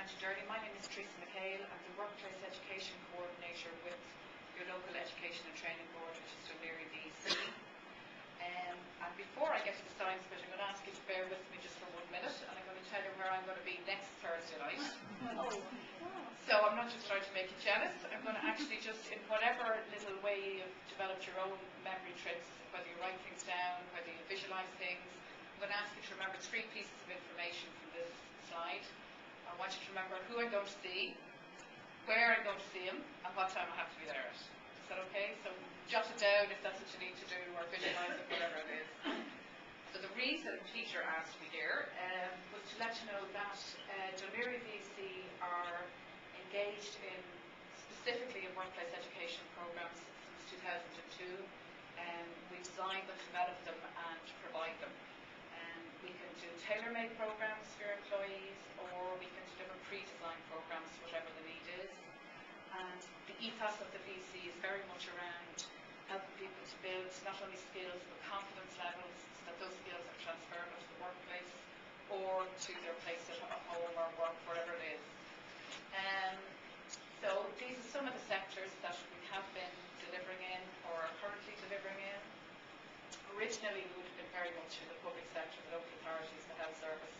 mentioned earlier, my name is Teresa. I'm the Workplace Education Coordinator with your local Education and Training Board, which is Laoghaire VEC. And before I get to the science bit, I'm going to ask you to bear with me just for 1 minute, and I'm going to tell you where I'm going to be next Thursday night. So I'm not just trying to make you jealous. I'm going to actually just, in whatever little way you've developed your own memory tricks, whether you write things down, whether you visualise things, I'm going to ask you to remember 3 pieces of information from this slide. I want you to remember who I'm going to see, where I'm going to see him, and what time I have to be there at. Is that okay? So jot it down if that's what you need to do, or visualise it, whatever it is. So the reason Peter asked me here was to let you know that Laoghaire VEC are engaged in, specifically in workplace education programmes since 2002. We design them, develop them, and provide them. We can do tailor-made programs for your employees, or we can deliver pre-designed programs, whatever the need is. And the ethos of the VC is very much around helping people to build not only skills but confidence levels, so that those skills are transferable to the workplace or to their place at home or work, wherever it is. So these are some of the sectors that we have been delivering in or are currently delivering in. Originally, we would have been very much in the public sector, the local authorities, the health service.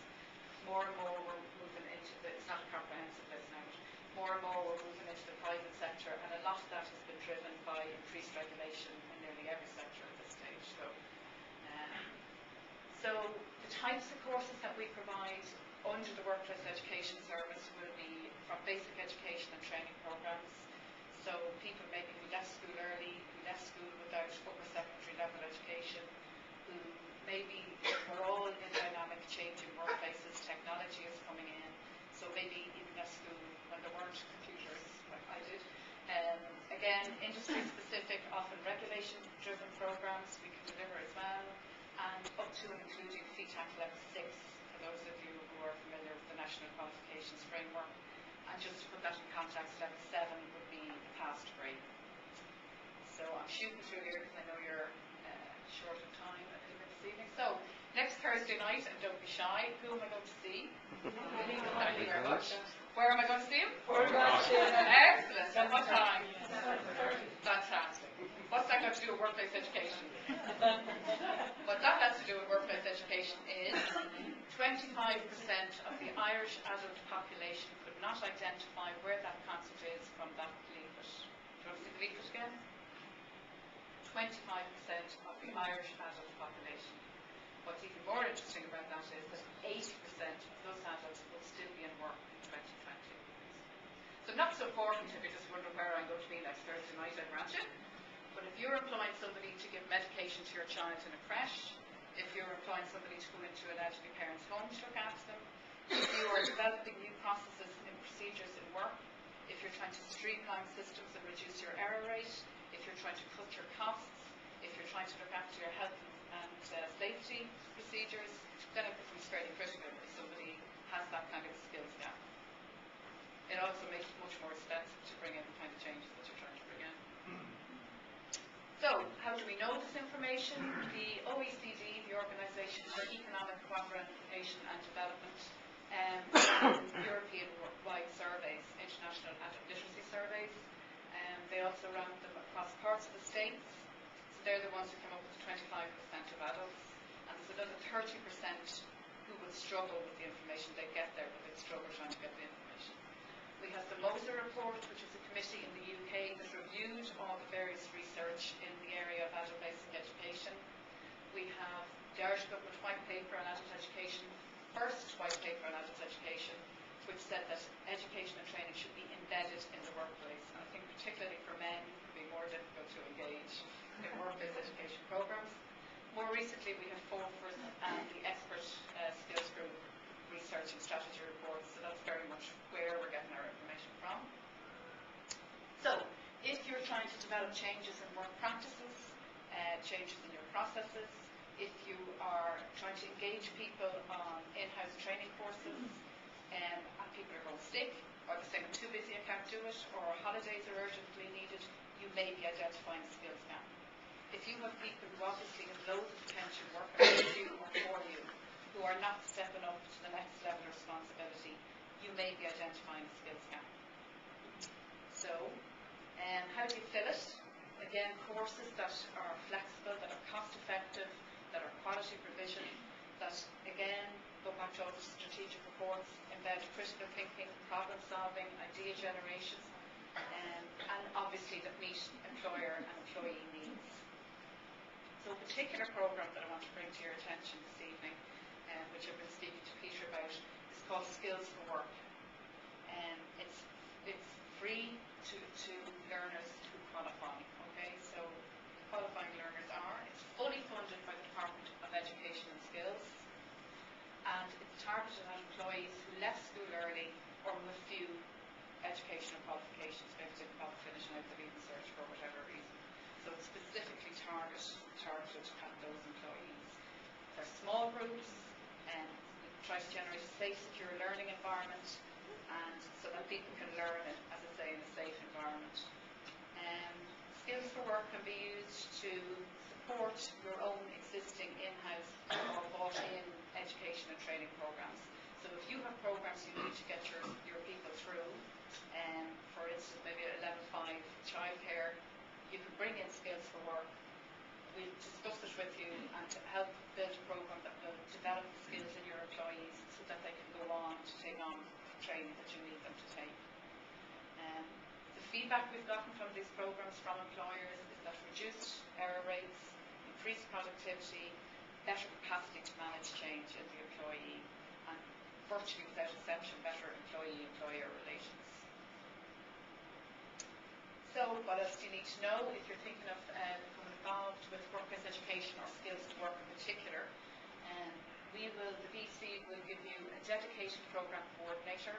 More and more we're moving into it's not a comprehensive list now, but more and more we're moving into the private sector, and a lot of that has been driven by increased regulation in nearly every sector at this stage. So the types of courses that we provide under the Workplace Education Service will be from basic education and training programs. So people maybe who left school early, who left school without upper secondary level education, who maybe we're all in dynamic changing workplaces, technology is coming in, so maybe even left school when there weren't computers, like I did. Again, industry specific, often regulation driven programs we can deliver as well, and up to and including FETAC level 6, for those of you who are familiar with the National Qualifications Framework. And just to put that in context, level 7 would be the pass degree. So I'm shooting through here because I know you're short of time a little bit this evening. So next Thursday night, and don't be shy, who am I going to see? Thank you very much. Where am I going to see him? Excellent. At what time? Fantastic. What's that got to do with workplace education? What that has to do with workplace education is 25% of the Irish adult population could not identify where that concert is from that leaflet. Do you want to see the leaflet again? 25% of the Irish adult population. What's even more interesting about that is that 80% of those adults will still be in work in 2020. So not so important if you're just wondering where I'm going to be next Thursday night, I grant you. But if you're employing somebody to give medication to your child in a creche, if you're employing somebody to go into an elderly parent's home to look after them, if you are developing new processes and procedures in work, if you're trying to streamline systems and reduce your error rate, if you're trying to cut your costs, if you're trying to look after your health and safety procedures, then it becomes fairly critical if somebody has that kind of skills gap. It also makes it much more expensive to bring in the kind of changes that you're trying to bring in. So, how do we know this information? The OECD, the Organisation for Economic Cooperation and Development, European-wide surveys, international adult literacy surveys, they also rank them across parts of the states. So they're the ones who come up with 25% of adults, and there's another 30% who would struggle with the information. They get there, but they'd struggle trying to get the information. We have the Moser report, which is a committee in the UK that reviewed all the various research in the area of adult basic education. We have the Irish Government White Paper on Adult Education, first White Paper on Adult Education, which said that education and training should be embedded in the workplace. And I think particularly for men, it would be more difficult to engage in workplace education programs. More recently, we have FORFERS and the Expert Skills Group research and strategy reports, so that's very much where we're getting our information from. So, if you're trying to develop changes in work practices, changes in your processes, if you are trying to engage people on in-house training courses, and people are going sick, or they're saying I'm too busy, I can't do it, or holidays are urgently needed, you may be identifying a skills gap. If you have people who obviously have loads of potential workers with you or for you, who are not stepping up to the next level of responsibility, you may be identifying a skills gap. So, how do you fill it? Again, courses that are flexible, that are cost effective, that are quality provision, that again go back to all the strategic reports, embed critical thinking, problem solving, idea generation, and obviously that meet employer and employee needs. So a particular programme that I want to bring to your attention this evening, which I've been speaking to Peter about, is called Skills for Work. And it's free to learners who qualify. Okay, so qualifying learners are. It's fully funded by the Department of Education and Skills, and it's targeted at employees who left school early or with few educational qualifications, maybe didn't bother finishing out the leaving cert for whatever reason. So it's specifically targeted at those employees. For small groups, and it tries to generate a safe, secure learning environment, and so that people can learn it, as I say, in a safe environment. Skills for Work can be used to support your own existing in-house or bought-in education and training programs. So if you have programs you need to get your people through, for instance, maybe at level 5 childcare, you can bring in Skills for Work. We'll discuss it with you and to help build a program that will develop the skills in your employees so that they can go on to take on training that you need them to take. The feedback we've gotten from these programs from employers is that reduced error rates, increased productivity, better capacity to manage change in the employee, and virtually without exception, better employee-employer relations. So what else do you need to know if you're thinking of becoming involved with workplace education or Skills to Work in particular? The VEC will give you a dedicated program coordinator,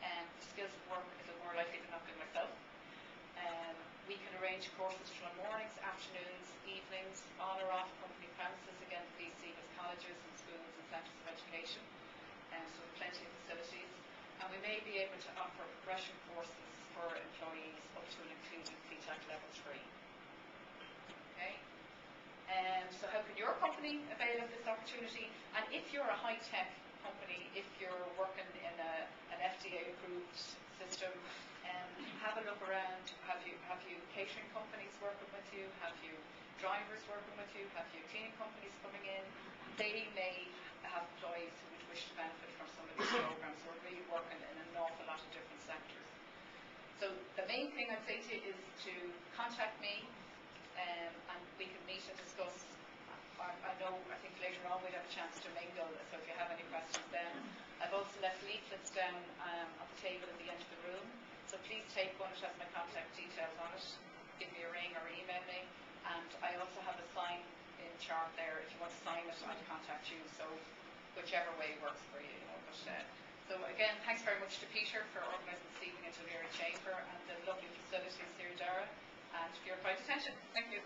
and Skills to Work is more likely than not than myself. We can arrange courses from mornings, afternoons, evenings, on or off company premises. Again, the VEC has colleges and schools and centres of education, so we have plenty of facilities. And we may be able to offer progression courses for employees up to and including CTAC level 3. Okay. So how can your company avail of this opportunity? And if you're a high-tech company, if you're working in an FDA-approved system, have a look around. Have you catering companies working with you? Have you drivers working with you? Have you cleaning companies coming in? They may have employees who would wish to benefit from some of these programs. We're really working in an awful lot of different sectors. So the main thing I'd say to you is to contact me, and we can meet and discuss. I think later on we'll have a chance to mingle, so if you have any questions then. I've also left leaflets down on the table at the end of the room, so please take one. It has my contact details on it. Give me a ring or email me. And I also have a sign-in chart there. If you want to sign it, I'll contact you, so whichever way works for you. But, so again, thanks very much to Peter for organising this evening at the Laoghaire Chamber and the lovely facilities here, Dara, and for your kind attention. Thank you.